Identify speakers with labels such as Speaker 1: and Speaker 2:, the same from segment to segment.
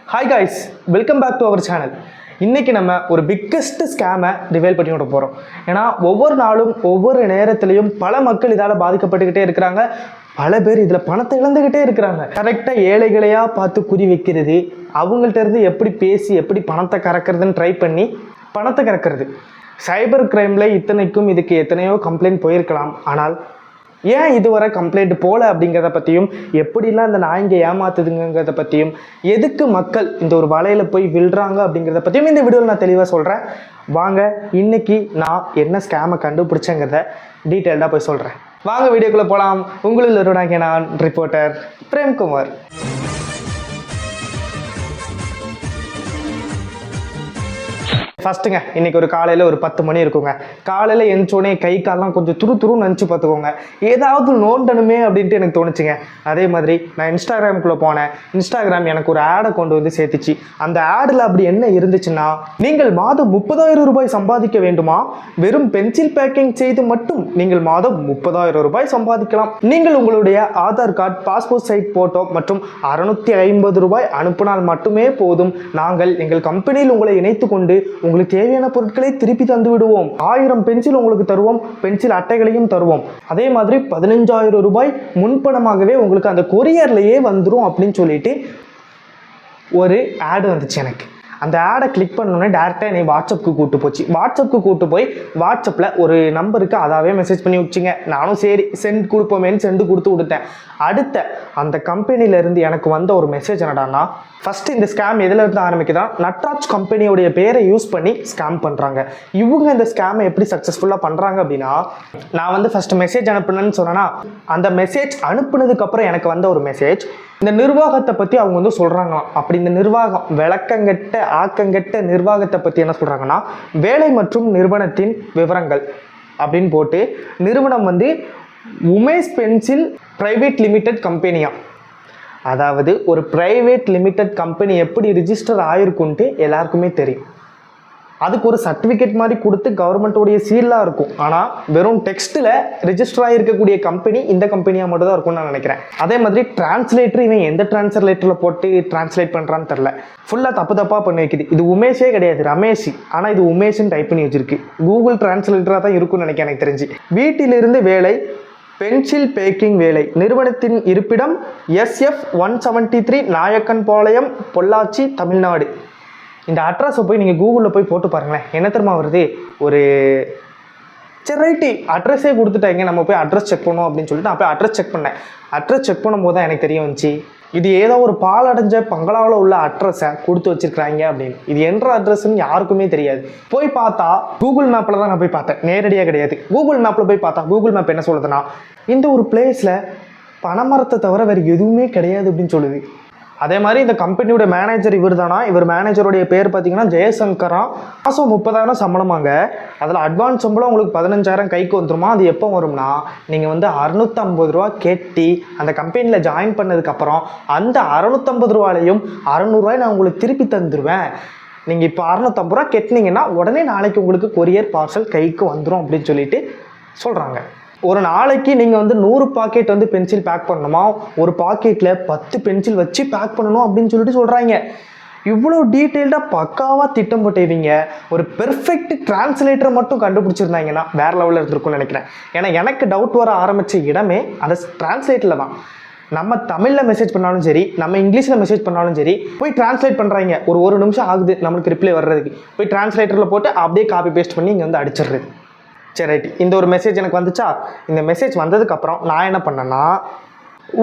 Speaker 1: Hi guys, welcome back to our channel. இன்னைக்கு நம்ம ஒரு பிக்கெஸ்ட் ஸ்கேமை ரிவீல் பண்ணி விட போகிறோம். ஏன்னா ஒவ்வொரு நாளும் ஒவ்வொரு நேரத்திலையும் பல மக்கள் இதால் பாதிக்கப்பட்டுக்கிட்டே இருக்கிறாங்க. பல பேர் இதில் பணத்தை இழந்துக்கிட்டே இருக்கிறாங்க. கரெக்டாக ஏழைகளையாக பார்த்து குறி வைக்கிறது, அவங்கள்ட்ட இருந்து எப்படி பேசி எப்படி பணத்தை கறக்கிறதுன்னு ட்ரை பண்ணி பணத்தை கறக்கிறது. சைபர் கிரைமில் இத்தனைக்கும் இதுக்கு எத்தனையோ கம்ப்ளைண்ட் போயிருக்கலாம். ஆனால் ஏன் இதுவரை கம்ப்ளைண்ட் போகல அப்படிங்கிறத பற்றியும், எப்படிலாம் இந்த நாய்ங்க ஏமாத்துதுங்கிறத பற்றியும், எதுக்கு மக்கள் இந்த ஒரு வலையில் போய் விழுறாங்க அப்படிங்கிறத பற்றியும் இந்த வீடியோவில் நான் தெளிவாக சொல்கிறேன். வாங்க இன்னைக்கு நான் என்ன ஸ்கேமை கண்டுபிடிச்சேங்கிறத டீட்டெயில்டாக போய் சொல்கிறேன். வாங்க வீடியோக்குள்ளே போகலாம். உங்களில் ஒருவனாகிய நான் ரிப்போர்ட்டர் பிரேம்குமார். ஃபஸ்ட்டுங்க, இன்றைக்கி ஒரு காலையில் ஒரு 10 மணி இருக்குங்க. காலையில் எழுந்தோடனே கை காலெலாம் கொஞ்சம் துருன்னு நினச்சி பார்த்துக்கோங்க. ஏதாவது நோண்டணுமே அப்படின்ட்டு எனக்கு தோணுச்சுங்க. அதே மாதிரி நான் இன்ஸ்டாகிராமுக்குள்ளே போனேன். இன்ஸ்டாகிராம் எனக்கு ஒரு ஆடை கொண்டு வந்து சேர்த்துச்சு. அந்த ஆடில் அப்படி என்ன இருந்துச்சுன்னா, நீங்கள் மாதம் 30,000 ரூபாய் சம்பாதிக்க வேண்டுமா? வெறும் பென்சில் பேக்கிங் செய்து மட்டும் நீங்கள் மாதம் 30,000 ரூபாய் சம்பாதிக்கலாம். நீங்கள் உங்களுடைய Aadhaar card, passport size photo மற்றும் 650 ரூபாய் அனுப்பினால் மட்டுமே போதும். நாங்கள் எங்கள் கம்பெனியில் உங்களை இணைத்து கொண்டு உங்களுக்கு தேவையான பொருட்களை திருப்பி தந்து விடுவோம். 1000 பென்சில் உங்களுக்கு தருவோம், பென்சில் அட்டைகளையும் தருவோம். அதே மாதிரி 15,000 ரூபாய் முன்பணமாகவே உங்களுக்கு அந்த கொரியர்லேயே வந்துடும் அப்படின்னு சொல்லிட்டு ஒரு ஆடு வந்துச்சு எனக்கு. அந்த ஆடை கிளிக் பண்ணோன்னே டேரெக்டாக என்னை வாட்ஸ்அப்புக்கு கூப்பிட்டு போச்சு. வாட்ஸ்அப்புக்கு கூப்பிட்டு போய் வாட்ஸ்அப்பில் ஒரு நம்பருக்கு அதாவே மெசேஜ் பண்ணி வச்சுங்க. நானும் சரி சென்ட் கொடுப்போமேன்னு சென்ட் கொடுத்து விட்டுட்டேன். அடுத்த அந்த கம்பெனிலேருந்து எனக்கு வந்த ஒரு மெசேஜ் என்னடான்னா, ஃபஸ்ட்டு இந்த ஸ்கேம் எதில் இருந்து ஆரம்பிக்குதான், நட்ராஜ் கம்பெனியோடைய பேரை யூஸ் பண்ணி ஸ்கேம் பண்ணுறாங்க. இவங்க இந்த ஸ்கேமை எப்படி சக்ஸஸ்ஃபுல்லாக பண்ணுறாங்க அப்படின்னா, நான் வந்து ஃபஸ்ட்டு மெசேஜ் அனுப்புனேன்னு சொன்னேன்னா, அந்த மெசேஜ் அனுப்புனதுக்கப்புறம் எனக்கு வந்த ஒரு மெசேஜ், இந்த நிர்வாகத்தை பற்றி அவங்க வந்து சொல்கிறாங்களாம். அப்படி இந்த நிர்வாகம் விளக்கங்கெட்ட ஆக்கங்கெட்ட நிர்வாகத்தை பற்றி என்ன சொல்கிறாங்கன்னா, வேலை மற்றும் நிறுவனத்தின் விவரங்கள் அப்படின்னு போட்டு, நிறுவனம் வந்து உமேஷ் பென்சில் பிரைவேட் லிமிடெட் கம்பெனியா. அதாவது ஒரு பிரைவேட் லிமிடெட் கம்பெனி எப்படி ரிஜிஸ்டர் ஆயிருக்குன்ட்டு எல்லாருக்குமே தெரியும். அதுக்கு ஒரு சர்டிஃபிகேட் மாதிரி கொடுத்து கவர்மெண்ட்டோடைய சீலாக இருக்கும். ஆனால் வெறும் டெக்ஸ்ட்டில் ரிஜிஸ்டர் ஆகிருக்கக்கூடிய கம்பெனி இந்த கம்பெனியாக மட்டும் தான் இருக்கும்னு நான் நினைக்கிறேன். அதே மாதிரி டிரான்ஸ்லேட்டர் இவன் எந்த டிரான்ஸ்லேட்டரில் போட்டு டிரான்ஸ்லேட் பண்ணுறான்னு தெரில. ஃபுல்லாக தப்பாக பண்ணி வைக்குது. இது உமேஷே கிடையாது, ரமேஷ். ஆனால் இது உமேஷ்னு டைப் பண்ணி வச்சிருக்கு. கூகுள் டிரான்ஸ்லேட்டராக தான் இருக்கும்னு நினைக்கிறேன் எனக்கு தெரிஞ்சு. வீட்டிலிருந்து வேலை, பென்சில் பேக்கிங் வேலை, நிறுவனத்தின் இருப்பிடம் SF 173 நாயக்கன் பாளையம், பொள்ளாச்சி, தமிழ்நாடு. இந்த அட்ரஸை போய் நீங்கள் கூகுளில் போய் போட்டு பாருங்களேன். என்ன தெரியுமா வருது, ஒரு சரி ரைட்டு அட்ரஸே கொடுத்துட்டாங்க, நம்ம போய் அட்ரஸ் செக் பண்ணோம் அப்படின்னு சொல்லிட்டு நான் போய் அட்ரஸ் செக் பண்ணேன். அட்ரஸ் செக் பண்ணும்போது தான் எனக்கு தெரிய வந்துச்சு, இது ஏதோ ஒரு பாலடைஞ்ச பங்களாவில் உள்ள அட்ரஸை கொடுத்து வச்சிருக்கிறாங்க அப்படின்னு. இது என்ற அட்ரஸ்ன்னு யாருக்குமே தெரியாது. போய் பார்த்தா கூகுள் மேப்பில் தான் நான் போய் பார்த்தேன், நேரடியாக கிடையாது. கூகுள் மேப்பில் போய் பார்த்தா கூகுள் மேப் என்ன சொல்லுதுன்னா, இந்த ஒரு பிளேஸில் பனைமரத்தை தவிர வேறு எதுவுமே கிடையாது அப்படின்னு சொல்லுது. அதே மாதிரி இந்த கம்பெனியோட மேனேஜர் இவர் தானா. இவர் மேனேஜருடைய பேர் பார்த்தீங்கன்னா ஜெயசங்கரா. மாதம் 30,000 சம்பளமாங்க. அதில் அட்வான்ஸ் சம்பளம் உங்களுக்கு 15,000 கைக்கு வந்துருமா. அது எப்போ வரும்னா, நீங்கள் வந்து 650 ரூபா கெட்டி அந்த கம்பெனியில் ஜாயின் பண்ணதுக்கப்புறம் அந்த 650 ரூபாலையும் 600 ரூபாய் நான் உங்களுக்கு திருப்பி தந்துடுவேன். நீங்கள் இப்போ 650 ரூபா கெட்டினீங்கன்னா உடனே நாளைக்கு உங்களுக்கு கொரியர் பார்சல் கைக்கு வந்துடும் அப்படின்னு சொல்லிட்டு சொல்கிறாங்க. ஒரு நாளைக்கு நீங்கள் வந்து 100 பாக்கெட் வந்து பென்சில் பேக் பண்ணணுமா, ஒரு பாக்கெட்டில் 10 பென்சில் வச்சு பேக் பண்ணணும் அப்படின்னு சொல்லிட்டு சொல்கிறாங்க. இவ்வளோ டீட்டெயில்டாக பக்காவாக திட்டம் போட்டுவீங்க. ஒரு பெர்ஃபெக்ட் டிரான்ஸ்லேட்டரை மட்டும் கண்டுபிடிச்சிருந்தாங்கன்னா வேறு லெவலில் இருந்திருக்கும்னு நினைக்கிறேன். ஏன்னா எனக்கு டவுட் வர ஆரம்பித்த இடமே அந்த டிரான்ஸ்லேட்டில் தான். நம்ம தமிழில் மெசேஜ் பண்ணாலும் சரி, நம்ம இங்கிலீஷில் மெசேஜ் பண்ணாலும் சரி, போய் டிரான்ஸ்லேட் பண்ணுறாங்க. ஒரு நிமிஷம் ஆகுது நம்மளுக்கு ரிப்ளை வர்றதுக்கு. போய் டிரான்ஸ்லேட்டரில் போட்டு அப்படியே காப்பி பேஸ்ட் பண்ணி இங்கே வந்து அடிச்சிடுறது. சரி ரைட்டு, இந்த ஒரு மெசேஜ் எனக்கு வந்துச்சா. இந்த மெசேஜ் வந்ததுக்கப்புறம் நான் என்ன பண்ணேன்னா,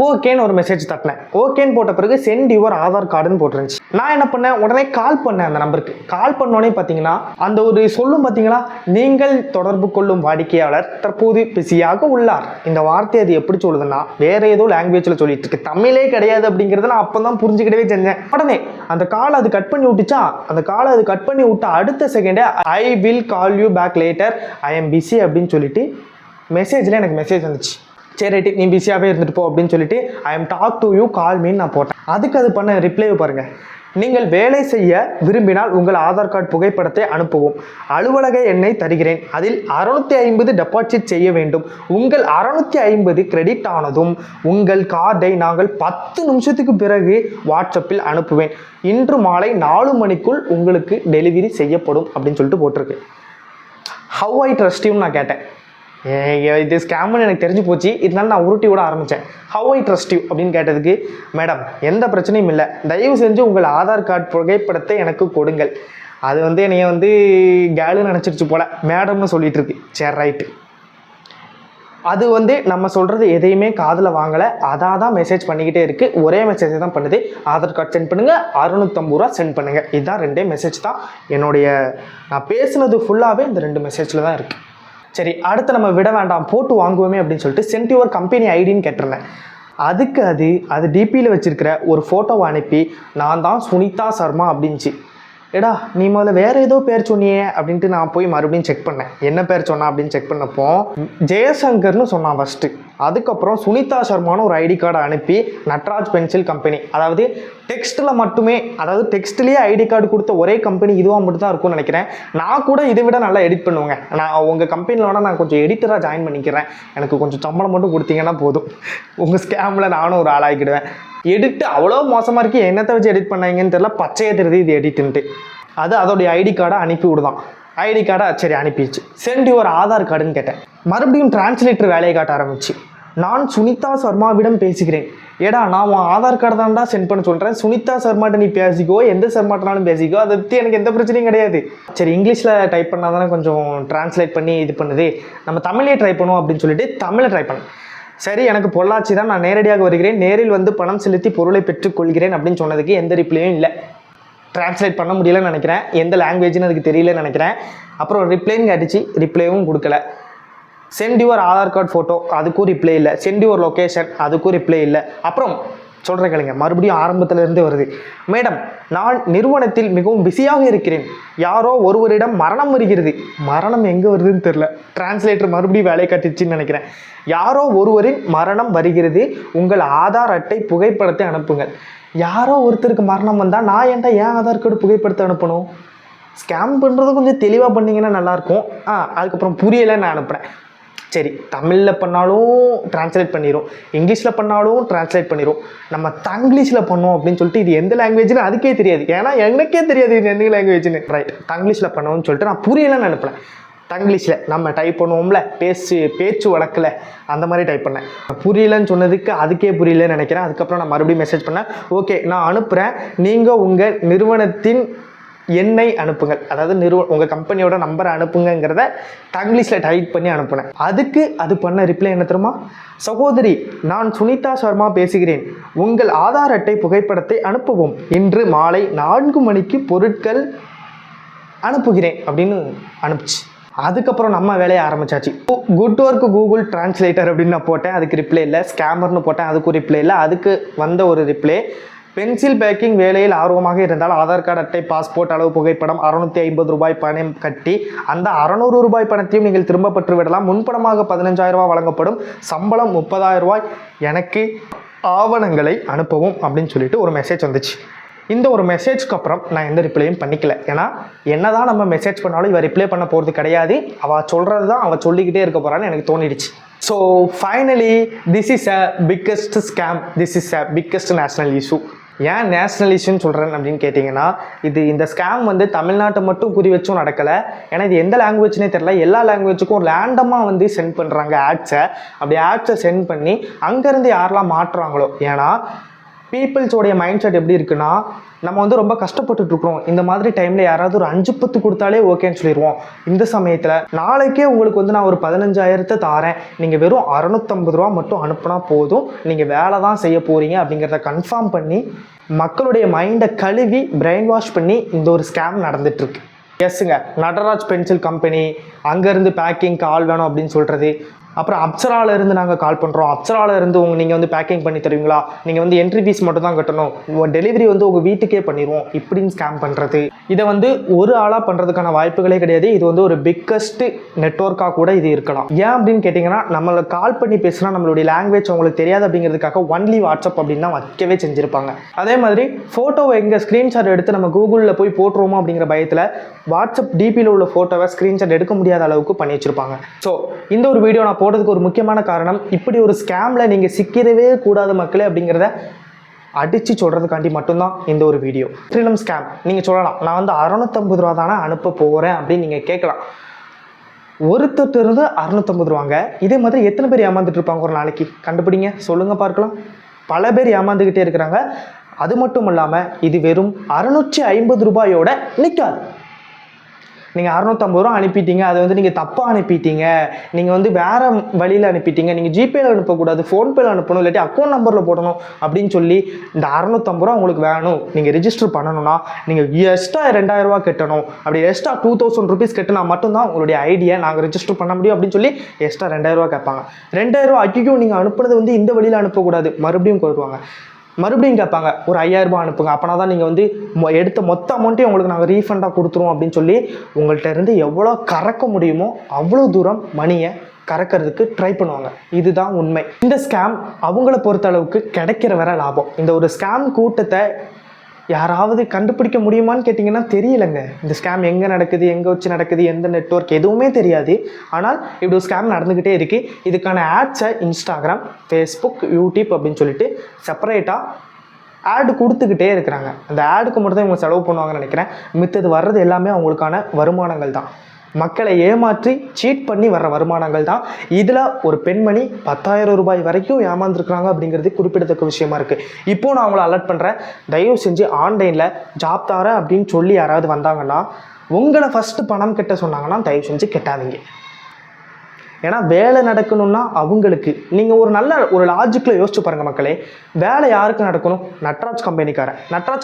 Speaker 1: ஓகேன்னு ஒரு மெசேஜ் தட்டினேன். ஓகேன்னு போட்ட பிறகு சென்ட் யுவர் ஆதார் கார்டுன்னு போட்டுருந்துச்சு. நான் என்ன பண்ணேன், உடனே கால் பண்ணேன் அந்த நம்பருக்கு. கால் பண்ணோடனே பார்த்தீங்கன்னா அந்த ஒரு சொல்லும் பார்த்தீங்களா, நீங்கள் தொடர்பு கொள்ளும் வாடிக்கையாளர் தற்போது பிஸியாக உள்ளார். இந்த வார்த்தை அது எப்படி சொல்லுதுன்னா, வேற ஏதோ லாங்குவேஜில் சொல்லிட்டு இருக்கு, தமிழே கிடையாது அப்படிங்கிறத நான் அப்போ தான் புரிஞ்சுக்கிட்டவே செஞ்சேன். உடனே அந்த காலை அது கட் பண்ணி விட்டுச்சா. அந்த காலை அது கட் பண்ணி விட்ட அடுத்த செகண்டே I will call you back later, I am busy அப்படின்னு சொல்லிட்டு மெசேஜில் எனக்கு மெசேஜ் வந்துச்சு. சரி ரைட்டு, நீ பிஸியாகவே இருந்துட்டு போ அப்படின்னு சொல்லிட்டு I am talk to you call மீன் நான் போட்டேன். அதுக்கு அது பண்ண ரிப்ளைவை பாருங்கள். நீங்கள் வேலை செய்ய விரும்பினால் உங்கள் ஆதார் கார்டு புகைப்படத்தை அனுப்பவும். அலுவலக எண்ணை தருகிறேன், அதில் 650 டெபாசிட் செய்ய வேண்டும். உங்கள் 650 கிரெடிட் ஆனதும் உங்கள் கார்டை நாங்கள் 10 நிமிஷத்துக்கு பிறகு வாட்ஸ்அப்பில் அனுப்புவேன். இன்று மாலை 4 மணிக்குள் உங்களுக்கு டெலிவரி செய்யப்படும் அப்படின்னு சொல்லிட்டு போட்டிருக்கு. ஹவ் ஐ ட்ரஸ்ட் யூன்னு நான் கேட்டேன். இது ஸ்கேம்னு எனக்கு தெரிஞ்சு போச்சு, இதனால நான் உருட்டி விட ஆரம்பித்தேன். ஹவ் ஐ ட்ரஸ்ட் யூ அப்படின்னு கேட்டதுக்கு, மேடம் எந்த பிரச்சனையும் இல்லை, தயவு செஞ்சு உங்கள் ஆதார் கார்டு புகைப்படத்தை எனக்கு கொடுங்கள். அது என்னைய கேளுன்னு நினச்சிருச்சு போல, மேடம்னு சொல்லிட்டு இருக்கு. சரி ரைட்டு. அது நம்ம சொல்கிறது எதையுமே காதில் வாங்கலை, அதான் தான் மெசேஜ் பண்ணிக்கிட்டே இருக்குது. ஒரே மெசேஜ் தான் பண்ணுது, ஆதார் கார்டு சென்ட் பண்ணுங்கள், 650 ரூபா சென்ட் பண்ணுங்கள். இதுதான் 2 மெசேஜ் தான். நான் பேசுனது ஃபுல்லாகவே இந்த 2 மெசேஜில் தான் இருக்குது. சரி, அடுத்து நம்ம விட வேண்டாம், போட்டு வாங்குவோமே அப்படின்னு சொல்லிட்டு சென்ட் யுவர் கம்பெனி ஐடின்னு கேட்டிருந்தேன். அதுக்கு அது டிபியில் வச்சுருக்கிற ஒரு ஃபோட்டோவை அனுப்பி நான் தான் சுனிதா சர்மா அப்படின்ச்சு. ஏடா நீ முதல்ல வேறு ஏதோ பேர் சொன்னியே அப்படின்ட்டு நான் போய் மறுபடியும் செக் பண்ணேன், என்ன பேர் சொன்னா அப்படின்னு செக் பண்ணப்போ ஜெயசங்கர்னு சொன்னான் ஃபஸ்ட்டு. அதுக்கப்புறம் சுனிதா சர்மான்னு ஒரு ஐடி கார்டை அனுப்பி நட்ராஜ் பென்சில் கம்பெனி, அதாவது டெக்ஸ்ட்டில் மட்டுமே, அதாவது டெக்ஸ்ட்லேயே ஐடி கார்டு கொடுத்த ஒரே கம்பெனி இதுவாக மட்டும் தான் இருக்கும்னு நினைக்கிறேன். நான் கூட இதை விட நல்லா எடிட் பண்ணுவேங்க. நான் உங்கள் கம்பெனியில் வேணால் நான் கொஞ்சம் எடிட்டராக ஜாயின் பண்ணிக்கிறேன், எனக்கு கொஞ்சம் சம்பளம் மட்டும் கொடுத்தீங்கன்னா போதும், உங்கள் ஸ்கேமில் நானும் ஒரு ஆளாகிக்கிடுவேன். எடிட்டு அவ்வளோ மோசமாக இருக்குது, என்னத்தை வச்சு எடிட் பண்ணாங்கன்னு தெரியல, பச்சையே தெரியுது இது எடிட்டுன்ட்டு. அதோடைய ஐடி கார்டை அனுப்பி விடுதான். ஐடி கார்டை சரி அனுப்பிடுச்சு. சென்ட் யுவர் ஆதார் கார்டுன்னு கேட்டேன். மறுபடியும் டிரான்ஸ்லேட்டர் வேலையை காட்ட ஆரம்பிச்சு. நான் சுனிதா சர்மாவிடம் பேசுகிறேன். ஏடா நான் உன் ஆதார் கார்டு தான்டா சென்ட் பண்ண சொல்கிறேன், சுனிதா சர்மாட்ட நீ பேசிக்கோ, எந்த சர்மாட்டனாலும் பேசிக்கோ, அதை பற்றி எனக்கு எந்த பிரச்சனையும் கிடையாது. சரி இங்கிலீஷில் டைப் பண்ணால் தானே கொஞ்சம் டிரான்ஸ்லேட் பண்ணி இது பண்ணுது, நம்ம தமிழ்லேயே ட்ரை பண்ணுவோம் அப்படின்னு சொல்லிட்டு தமிழை ட்ரை பண்ணேன். சரி எனக்கு பொள்ளாச்சி தான், நான் நேரடியாக வருகிறேன், நேரில் பணம் செலுத்தி பொருளை பெற்றுக்கொள்கிறேன் அப்படின்னு சொன்னதுக்கு எந்த ரிப்ளையும் இல்லை. டிரான்ஸ்லேட் பண்ண முடியலன்னு நினைக்கிறேன், எந்த லாங்குவேஜ்னு அதுக்கு தெரியலன்னு நினைக்கிறேன். அப்புறம் ரிப்ளைன்னு கேட்டுச்சு, ரிப்ளையும் கொடுக்கல. Send your Aadhaar card photo, அதுக்கும் ரிப்ளை இல்லை. சென்ட் யுவர் லொக்கேஷன், அதுக்கும் ரிப்ளை இல்லை. அப்புறம் சொல்கிறேன் கேளுங்க, மறுபடியும் ஆரம்பத்திலேருந்தே வருது. மேடம் நான் நிறுவனத்தில் மிகவும் பிஸியாக இருக்கிறேன், யாரோ ஒருவரிடம் மரணம் வருகிறது. மரணம் எங்கே வருதுன்னு தெரில, டிரான்ஸ்லேட்டர் மறுபடியும் வேலை காட்டிடுச்சின்னு நினைக்கிறேன். யாரோ ஒருவரின் மரணம் வருகிறது, உங்கள் ஆதார் அட்டை புகைப்படத்தை அனுப்புங்கள். யாரோ ஒருத்தருக்கு மரணம் வந்தால் நான் ஏன்டா ஏன் ஆதார் கார்டு புகைப்படத்தை அனுப்பணும்? ஸ்கேம் பண்ணுறது கொஞ்சம் தெளிவாக பண்ணிங்கன்னா நல்லாயிருக்கும். அதுக்கப்புறம் புரியலை, நான் அனுப்புகிறேன். சரி தமிழில் பண்ணாலும் டிரான்ஸ்லேட் பண்ணிடும், இங்கிலீஷில் பண்ணாலும் டிரான்ஸ்லேட் பண்ணிடும், நம்ம தங்கிலீஷில் பண்ணோம் அப்படின்னு சொல்லிட்டு இது எந்த லாங்குவேஜ்னு அதுக்கே தெரியாது, ஏன்னா எனக்கே தெரியாது இது எந்த லாங்குவேஜ்னு. ரைட், தங்கிலீஷில் பண்ணணும்னு சொல்லிட்டு நான் புரியலைன்னு அனுப்புனேன். தங்கிலீஷில் நம்ம டைப் பண்ணுவோம்ல, பேச்சு வழக்கில் அந்த மாதிரி டைப் பண்ணேன். புரியலன்னு சொன்னதுக்கு அதுக்கே புரியலன்னு நினைக்கிறேன். அதுக்கப்புறம் நான் மறுபடியும் மெசேஜ் பண்ணேன், ஓகே நான் அனுப்புகிறேன், நீங்கள் உங்கள் நிறுவனத்தின் எண்ணை அனுப்புங்கள், அதாவது உங்கள் கம்பெனியோட நம்பரை அனுப்புங்கிறத தங்கிலீஷில் டைப் பண்ணி அனுப்புனேன். அதுக்கு அது பண்ண ரிப்ளை என்ன தெரியுமா? சகோதரி நான் சுனிதா சர்மா பேசுகிறேன், உங்கள் ஆதார் அட்டை புகைப்படத்தை அனுப்பவும், இன்று மாலை 4 மணிக்கு பொருட்கள் அனுப்புகிறேன் அப்படின்னு அனுப்பிச்சு. அதுக்கப்புறம் நம்ம வேலையை ஆரம்பிச்சாச்சு. குட் ஒர்க் கூகுள் டிரான்ஸ்லேட்டர் அப்படின்னு நான் போட்டேன், அதுக்கு ரிப்ளை இல்லை. ஸ்கேமர்னு போட்டேன், அதுக்கு ரிப்ளை இல்லை. அதுக்கு வந்த ஒரு ரிப்ளை, பென்சில் பேக்கிங் வேலையில் ஆர்வமாக இருந்தால் ஆதார் கார்டு அட்டை பாஸ்போர்ட் அளவு புகைப்படம் 650 ரூபாய் பணம் கட்டி அந்த 600 ரூபாய் பணத்தையும் நீங்கள் திரும்ப பெற்று விடலாம். முன்பணமாக 15,000 ரூபாய் வழங்கப்படும், சம்பளம் 30,000 ரூபாய், எனக்கு ஆவணங்களை அனுப்பவும் அப்படின்னு சொல்லிட்டு ஒரு மெசேஜ் வந்துச்சு. இந்த ஒரு மெசேஜ்க்கு அப்புறம் நான் எந்த ரிப்ளையும் பண்ணிக்கல, ஏன்னா என்ன தான் நம்ம மெசேஜ் பண்ணாலும் இவன் ரிப்ளை பண்ண போகிறது கிடையாது, அவள் சொல்கிறது தான் அவள் சொல்லிக்கிட்டே இருக்க போகிறான்னு எனக்கு தோணிடுச்சு. So finally this is a biggest scam, this is a biggest national issue. ஏன் நேஷ்னல் இஷ்யூன்னு சொல்கிறேன் அப்படின்னு கேட்டிங்கன்னா, இந்த ஸ்கேம் தமிழ்நாட்டை மட்டும் குறி வச்சும் நடக்கலை, ஏன்னா இது எந்த லாங்குவேஜ்னே தெரில, எல்லா லாங்குவேஜுக்கும் ரேண்டமாக சென்ட் பண்ணுறாங்க ஆட்ஸை. அப்படி ஆட்ஸை சென்ட் பண்ணி அங்கேருந்து யாரெல்லாம் மாட்டுறாங்களோ, ஏன்னா பீப்புள்ஸோடைய மைண்ட் செட் எப்படி இருக்குன்னா, நம்ம ரொம்ப கஷ்டப்பட்டுட்ருக்கோம், இந்த மாதிரி டைமில் யாராவது ஒரு 5-10 கொடுத்தாலே ஓகேன்னு சொல்லிடுவோம். இந்த சமயத்தில் நாளைக்கே உங்களுக்கு நான் ஒரு 15,000 தாரேன், நீங்கள் வெறும் 650 ரூபா மட்டும் அனுப்புனா போதும், நீங்கள் வேலை தான் செய்ய போகிறீங்க அப்படிங்கிறத கன்ஃபார்ம் பண்ணி மக்களுடைய மைண்டை கழுவி பிரெயின் வாஷ் பண்ணி இந்த ஒரு ஸ்கேம் நடந்துகிட்ருக்கு. எஸ்ஸுங்க, நடராஜ் பென்சில் கம்பெனி, அங்கேருந்து பேக்கிங்க்கு ஆள் வேணும் அப்படின்னு சொல்கிறது, அப்புறம் அப்சரால இருந்து நாங்கள் கால் பண்ணுறோம், அப்சரால இருந்து நீங்கள் வந்து பேக்கிங் பண்ணி தருவீங்களா, நீங்கள் வந்து என்ட்ரி ஃபீஸ் மட்டும் தான் கட்டணும், டெலிவரி வந்து உங்கள் வீட்டுக்கே பண்ணிடுவோம் இப்படின்னு ஸ்கேம் பண்ணுறது. இதை வந்து ஒரு ஆளாக பண்ணுறதுக்கான வாய்ப்புகளே கிடையாது. இது வந்து ஒரு பிக்கஸ்ட் நெட்வொர்க்காக கூட இது இருக்கலாம். ஏன் அப்படின்னு கேட்டிங்கன்னா, நம்மளை கால் பண்ணி பேசினா நம்மளுடைய லாங்குவேஜ் அவங்களுக்கு தெரியாது அப்படிங்கிறதுக்காக ஒன்லி வாட்ஸ்அப் அப்படின்னு தான் வைக்கவே செஞ்சுருப்பாங்க. அதே மாதிரி ஃபோட்டோவை எங்கள் ஸ்க்ரீன்ஷாட் எடுத்து நம்ம கூகுளில் போய் போட்டுருவோமோ அப்படிங்கிற பயத்தில் வாட்ஸ்அப் டிபியில் உள்ள ஃபோட்டோவை ஸ்க்ரீன்ஷாட் எடுக்க முடியாத அளவுக்கு பண்ணி வச்சுருப்பாங்க. ஸோ இந்த ஒரு வீடியோ நான் போடுறதுக்கு ஒரு முக்கியமான காரணம், இப்படி ஒரு ஸ்கேமில் நீங்கள் சிக்கிடவே கூடாது மக்களே அப்படிங்கிறத அடித்து சொல்கிறதுக்காண்டி மட்டும்தான் இந்த ஒரு வீடியோ. த்ரிலம் ஸ்கேம் நீங்கள் சொல்லலாம், நான் வந்து 650 ரூபா தானே அனுப்ப போகிறேன் அப்படின்னு நீங்கள் கேட்கலாம். ஒருத்தர் இருந்து 650 ரூபாங்க. இதே மாதிரி எத்தனை பேர் ஏமாந்துட்டு இருப்பாங்க ஒரு நாளைக்கு? கண்டுபிடிங்க, சொல்லுங்கள் பார்க்கலாம். பல பேர் ஏமாந்துக்கிட்டே இருக்கிறாங்க. அது மட்டும் இல்லாமல் இது வெறும் 650 ரூபாயோட நிற்காது. நீங்கள் 650 ரூபா அனுப்பிட்டீங்க, அதை வந்து நீங்கள் தப்பாக அனுப்பிட்டீங்க, நீங்கள் வந்து வேறு வழியில் அனுப்பிட்டீங்க, நீங்கள் ஜிபேயில் அனுப்பக்கூடாது, ஃபோன்பேயில் அனுப்பணும், இல்லாட்டி அக்கௌண்ட் நம்பரில் போடணும் அப்படின்னு சொல்லி இந்த 650 ரூபா உங்களுக்கு வேணும், நீங்கள் ரிஜிஸ்டர் பண்ணணும்னா நீங்கள் எக்ஸ்ட்ரா 2000 ரூபா கட்டணும். அப்படி எக்ஸ்ட்ரா 2000 ருபீஸ் கட்டினா மட்டும்தான் உங்களுடைய ஐடியை நாங்கள் ரிஜிஸ்டர் பண்ண முடியும் அப்படின்னு சொல்லி எக்ஸ்ட்ரா 2000 ரூபா கேட்பாங்க. 2000 ரூபா ஐயோ நீங்கள் அனுப்புனது வந்து இந்த வழியில் அனுப்பக்கூடாது, மறுபடியும் கொடுப்பாங்க. மறுபடியும் கேட்பாங்க ஒரு 5000 ரூபாய் அனுப்புங்க, அப்போனா தான் நீங்கள் வந்து எடுத்த மொத்த அமௌண்ட்டையும் உங்களுக்கு நாங்கள் ரீஃபண்டாக கொடுத்துருவோம் அப்படின்னு சொல்லி உங்கள்கிட்ட இருந்து எவ்வளோ கறக்க முடியுமோ அவ்வளோ தூரம் மணியை கறக்கிறதுக்கு ட்ரை பண்ணுவாங்க. இதுதான் உண்மை. இந்த ஸ்கேம் அவங்கள பொறுத்த அளவுக்கு கிடைக்கிற வர லாபம். இந்த ஒரு ஸ்கேம் கூட்டத்தை யாராவது கண்டுபிடிக்க முடியுமான்னு கேட்டிங்கன்னா தெரியலைங்க. இந்த ஸ்கேம் எங்கே நடக்குது, எங்கே வச்சு நடக்குது, எந்த நெட்வொர்க் எதுவுமே தெரியாது. ஆனால் இப்படி ஒரு ஸ்கேம் நடந்துக்கிட்டே இருக்குது. இதுக்கான ஆட்ஸை இன்ஸ்டாகிராம், ஃபேஸ்புக், யூடியூப் அப்படின்னு சொல்லிட்டு செப்பரேட்டாக ஆடு கொடுத்துக்கிட்டே இருக்கிறாங்க. அந்த ஆடுக்கு மட்டும் தான் இவங்க செலவு பண்ணுவாங்கன்னு நினைக்கிறேன். மித்தது வர்றது எல்லாமே அவங்களுக்கான வருமானங்கள் தான். மக்களை ஏமாற்றி சீட் பண்ணி வர்ற வருமானங்கள் தான். இதில் ஒரு பெண்மணி 10,000 ரூபாய் வரைக்கும் ஏமாந்துருக்குறாங்க அப்படிங்கிறது குறிப்பிடத்தக்க விஷயமா இருக்குது. இப்போது நான் அவங்கள அலர்ட் பண்ணுறேன், தயவு செஞ்சு ஆன்லைனில் ஜாப் தரேன் அப்படின்னு சொல்லி யாராவது வந்தாங்கன்னா, உங்களை ஃபஸ்ட்டு பணம் கட்ட சொன்னாங்கன்னா தயவு செஞ்சு கெட்டாதீங்க. ஏன்னா வேலை நடக்கணும்னா அவங்களுக்கு நீங்கள் ஒரு லாஜிக்கில் யோசிச்சு பாருங்கள் மக்களே. வேலை யாருக்கு நடக்கணும்? நட்ராஜ்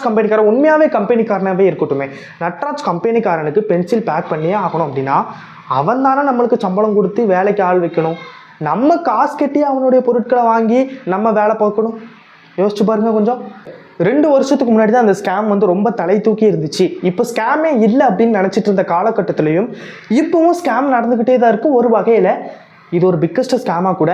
Speaker 1: கம்பெனிக்காரன் உண்மையாகவே கம்பெனிக்காரனாகவே இருக்கட்டுமே, நட்ராஜ் கம்பெனிக்காரனுக்கு பென்சில் பேக் பண்ணியே ஆகணும் அப்படின்னா அவன் தானே நம்மளுக்கு சம்பளம் கொடுத்து வேலைக்கு ஆள் வைக்கணும். நம்ம காசு கட்டி அவனுடைய பொருட்களை வாங்கி நம்ம வேலை பார்க்கணும். யோசிச்சு பாருங்க கொஞ்சம். 2 வருஷத்துக்கு முன்னாடி தான் அந்த ஸ்கேம் வந்து ரொம்ப தலை தூக்கி இருந்துச்சு. இப்போ ஸ்கேமே இல்லை அப்படின்னு நினச்சிட்டு இருந்த காலகட்டத்திலையும் இப்போவும் ஸ்கேம் நடந்துக்கிட்டே தான் இருக்கும். ஒரு வகையில் இது ஒரு பிக்கஸ்ட் ஸ்கேமாக கூட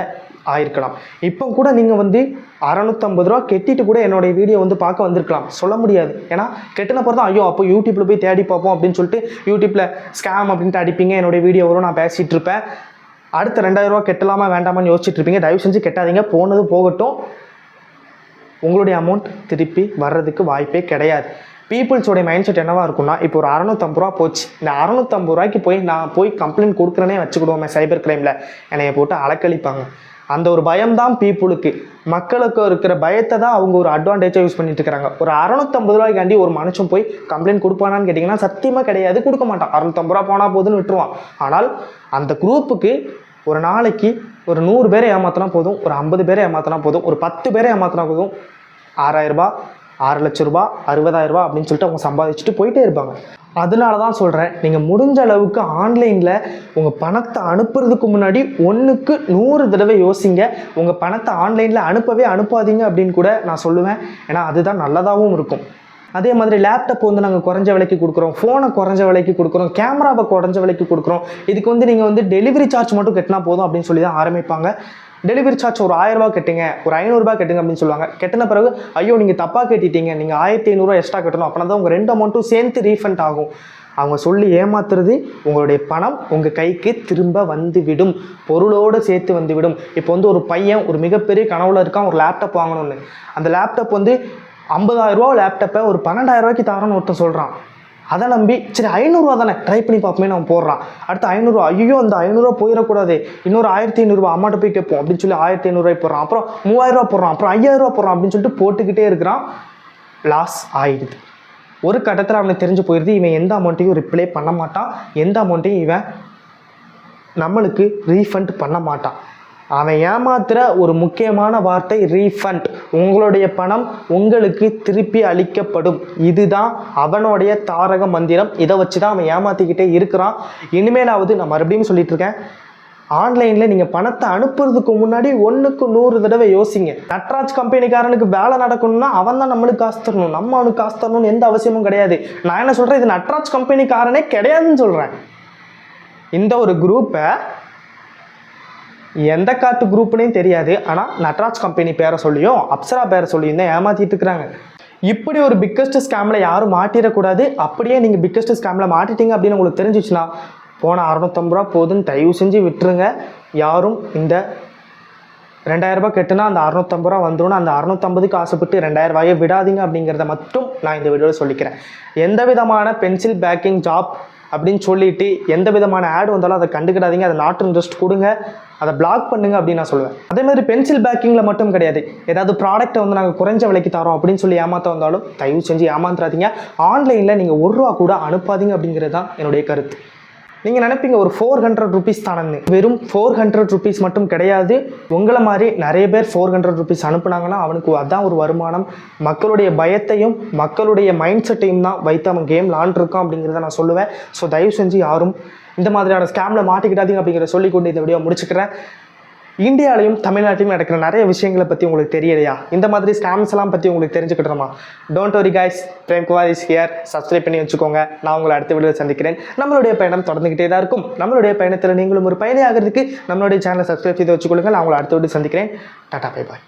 Speaker 1: ஆயிருக்கலாம். இப்போ கூட நீங்கள் வந்து 650 ரூபா கெட்டிட்டு கூட என்னுடைய வீடியோ வந்து பார்க்க வந்திருக்கலாம், சொல்ல முடியாது. ஏன்னா கெட்டின பிறகு தான் ஐயோ அப்போ யூடியூப்பில் போய் தேடி பார்ப்போம் அப்படின்னு சொல்லிட்டு யூடியூப்பில் ஸ்கேம் அப்படின்ட்டு அடிப்பீங்க, என்னுடைய வீடியோ வரும், நான் பேசிகிட்டு இருப்பேன். அடுத்த 2000 ரூபா கெட்டலாமா வேண்டாமான்னு யோசிச்சுட்டு இருப்பீங்க. தயவு செஞ்சு கெட்டாதீங்க, போனது போகட்டும். உங்களுடைய அமௌண்ட் திருப்பி வர்றதுக்கு வாய்ப்பே கிடையாது. பீப்புள்ஸோடைய மைண்ட் செட் என்னவாக இருக்குன்னா, இப்போ ஒரு 650 ரூபா போச்சு, இந்த 650 ரூபாய்க்கு நான் போய் கம்ப்ளைண்ட் கொடுக்குறேனே வச்சுக்கிடுவோமே சைபர் கிரைமில், என்னைய போட்டு அலக்களிப்பாங்க. அந்த ஒரு பயம்தான் பீப்புளுக்கு, மக்களுக்கு இருக்கிற பயத்தை தான் அவங்க ஒரு அட்வான்டேஜாக யூஸ் பண்ணிட்டு இருக்கிறாங்க. ஒரு 650 ரூபாய்க்காண்டி ஒரு மனுஷன் போய் கம்ப்ளைண்ட் கொடுப்பானான்னு கேட்டிங்கன்னா சத்தியமாக கிடையாது, கொடுக்க மாட்டான். 650 ரூபா போனால் போதுன்னு விட்டுருவான். ஆனால் அந்த குரூப்புக்கு ஒரு நாளைக்கு ஒரு 100 பேரை ஏமாத்தினா போதும், ஒரு 50 பேரை ஏமாத்தினா போதும், ஒரு 10 பேரை ஏமாத்தினா போதும், 6000 ரூபா, 6 லட்ச ரூபா, 60,000 ரூபா அப்படின்னு சொல்லிட்டு அவங்க சம்பாதிச்சுட்டு போயிட்டே இருப்பாங்க. அதனால தான் சொல்கிறேன், நீங்கள் முடிஞ்ச அளவுக்கு ஆன்லைனில் உங்கள் பணத்தை அனுப்புறதுக்கு முன்னாடி 1க்கு 100 தடவை யோசிங்க. உங்கள் பணத்தை ஆன்லைனில் அனுப்பாதீங்க அப்படின்னு கூட நான் சொல்லுவேன். ஏன்னா அதுதான் நல்லதாகவும் இருக்கும். அதே மாதிரி லேப்டாப் வந்து நாங்கள் குறைஞ்ச விலைக்கு கொடுக்குறோம், ஃபோனை குறைஞ்ச விலைக்கு கொடுக்குறோம், கேமராவை குறைஞ்ச விலைக்கு கொடுக்குறோம், இதுக்கு வந்து நீங்கள் வந்து டெலிவரி சார்ஜ் மட்டும் கட்டினா போதும் அப்படின்னு சொல்லி தான் ஆரம்பிப்பாங்க. டெலிவரி சார்ஜ் ஒரு 1000 ரூபா கட்டுங்க, ஒரு 500 ரூபா கட்டுங்க அப்படின்னு சொல்லுவாங்க. கட்டின பிறகு ஐயோ நீங்கள் தப்பாக கட்டிட்டீங்க, நீங்கள் 1500 ரூபா எக்ஸ்ட்ரா கட்டணும், அப்படின்னா தான் உங்கள் 2 அமௌண்ட்டும் சேர்த்து ரீஃபண்ட் ஆகும். அவங்க சொல்லி ஏமாத்துறது, உங்களுடைய பணம் உங்கள் கைக்கு திரும்ப வந்துவிடும், பொருளோடு சேர்த்து வந்துவிடும். இப்போ வந்து ஒரு பையன் ஒரு மிகப்பெரிய கனவுல இருக்கான், ஒரு லேப்டாப் வாங்கணும்னு. அந்த லேப்டாப் வந்து 50,000 ரூபா லேப்டாப்பை ஒரு 12,000 ரூபாய்க்கு தரணும்னு ஒருத்தன் சொல்கிறான். அதை நம்பி சரி 500 ரூபா தானே ட்ரை பண்ணி பார்ப்போமே நம்ம போடுறான். அடுத்து 500 ரூபா, ஐயோ அந்த 500 ரூபா போயிடக்கூடாது, இன்னொரு 1500 ரூபா அம்மாட்ட போய் கேட்போம் அப்படின்னு சொல்லி 1500 ரூபாய் போடுறான். அப்புறம் 3000 ரூபா போடுறான், அப்புறம் 5000 ரூபா போடுறான் அப்படின்னு சொல்லிட்டு போட்டுக்கிட்டே இருக்கிறான். லாஸ் ஆயிடுது. ஒரு கட்டத்தில் அவனுக்கு தெரிஞ்சு போயிடுது, இவன் எந்த அமௌண்ட்டையும் ரிப்ளை பண்ண மாட்டான், எந்த அமௌண்ட்டையும் இவன் நம்மளுக்கு ரீஃபண்ட் பண்ண மாட்டான். அவன் ஏமாத்துற ஒரு முக்கியமான வார்த்தை ரீஃபண்ட். உங்களுடைய பணம் உங்களுக்கு திருப்பி அளிக்கப்படும். இதுதான் அவனுடைய தாரக மந்திரம். இதை வச்சு தான் அவன் ஏமாற்றிக்கிட்டே இருக்கிறான். இனிமேலாவது நான் மறுபடியும் சொல்லிட்டு இருக்கேன், ஆன்லைனில் நீங்கள் பணத்தை அனுப்புறதுக்கு முன்னாடி 1க்கு 100 தடவை யோசிங்க. நட்ராஜ் கம்பெனிக்காரனுக்கு வேலை நடக்கணும்னா அவன் தான் நம்மளுக்கு காசு தரணும், நம்ம அவனுக்கு காசு தரணும்னு எந்த அவசியமும் கிடையாது. நான் என்ன சொல்கிறேன், இது நட்ராஜ் கம்பெனிக்காரனே கிடையாதுன்னு சொல்கிறேன். இந்த ஒரு குரூப்பை எந்த காட்டு குரூப்புன்னு தெரியாது, ஆனால் நட்ராஜ் கம்பெனி பேரை சொல்லியும் அப்சரா பேரை சொல்லியும் தான் ஏமாற்றிட்டு இருக்கிறாங்க. இப்படி ஒரு பிக்கஸ்ட் ஸ்கேமில் யாரும் மாட்டிடக்கூடாது. அப்படியே நீங்கள் பிக்கஸ்ட் ஸ்கேமில் மாட்டிட்டீங்க அப்படின்னு உங்களுக்கு தெரிஞ்சிச்சுன்னா போன 650 ரூபா போதுன்னு தயவு செஞ்சு விட்டுருங்க. யாரும் இந்த 2000 ரூபாய் கெட்டுனா அந்த 650 ரூபா வந்துடும், அந்த 650க்கு ஆசைப்பட்டு 2000 ரூபாயை விடாதீங்க அப்படிங்கிறத மட்டும் நான் இந்த வீடியோவில் சொல்லிக்கிறேன். எந்த விதமான பென்சில் பேக்கிங் ஜாப் அப்படின்னு சொல்லிட்டு எந்த விதமான ஆட் வந்தாலும் அதை கண்டுக்கிடாதீங்க. அதை நாட் இன்ட்ரெஸ்ட் கொடுங்க, அதை பிளாக் பண்ணுங்க அப்படின்னு நான் சொல்லுவேன். அதே மாதிரி பென்சில் பேக்கிங்கில் மட்டும் கிடையாது, ஏதாவது ப்ராடக்ட்டை வந்து நாங்கள் குறைஞ்ச விலைக்கு தரோம் அப்படின்னு சொல்லி ஏமாற்ற வந்தாலும் தயவு செஞ்சு ஏமாந்துடாதீங்க. ஆன்லைனில் நீங்கள் 1 ரூபா கூட அனுப்பாதீங்க அப்படிங்கிறது தான் என்னுடைய கருத்து. நீங்கள் நினைப்பீங்க ஒரு 400 ருபீஸ் தானே, வெறும் 400 ருபீஸ் மட்டும் கிடையாது. உங்களை மாதிரி நிறைய பேர் 400 ருபீஸ் அனுப்புனாங்கன்னா அவனுக்கு அதான் ஒரு வருமானம். மக்களுடைய பயத்தையும் மக்களுடைய மைண்ட் செட்டையும் தான் வைத்து அவன் கேம் விளாண்டுருக்கான் அப்படிங்கிறத நான் சொல்லுவேன். ஸோ தயவு செஞ்சு யாரும் இந்த மாதிரியான ஸ்கேமில் மாட்டிக்கிட்டாதீங்க அப்படிங்கிறத சொல்லிக்கொண்டு இந்த வீடியோ முடிச்சுக்கிறேன். இந்தியாவிலையும் தமிழ்நாட்டிலையும் நடக்கிற நிறைய விஷயங்களை பற்றி உங்களுக்கு தெரியலையா, இந்த மாதிரி ஸ்கேம்ஸ் எல்லாம் பற்றி உங்களுக்கு தெரிஞ்சுக்கிட்டோமா? Don't worry guys, Premkumar is here. Subscribe பண்ணி வச்சுக்கோங்க. நான் உங்களை அடுத்த வீடியோவில் சந்திக்கிறேன். நம்மளுடைய பயணம் தொடர்ந்துகிட்டே தான் இருக்கும். நம்மளுடைய பயணத்தில் நீங்களும் ஒரு பயணி ஆகிறதுக்கு நம்மளுடைய சேனலை சப்ஸ்கிரைப் செய்து வச்சுக்கொள்ளுங்கள். நான் உங்களை அடுத்த வீடியோ சந்திக்கிறேன். Tata, bye bye.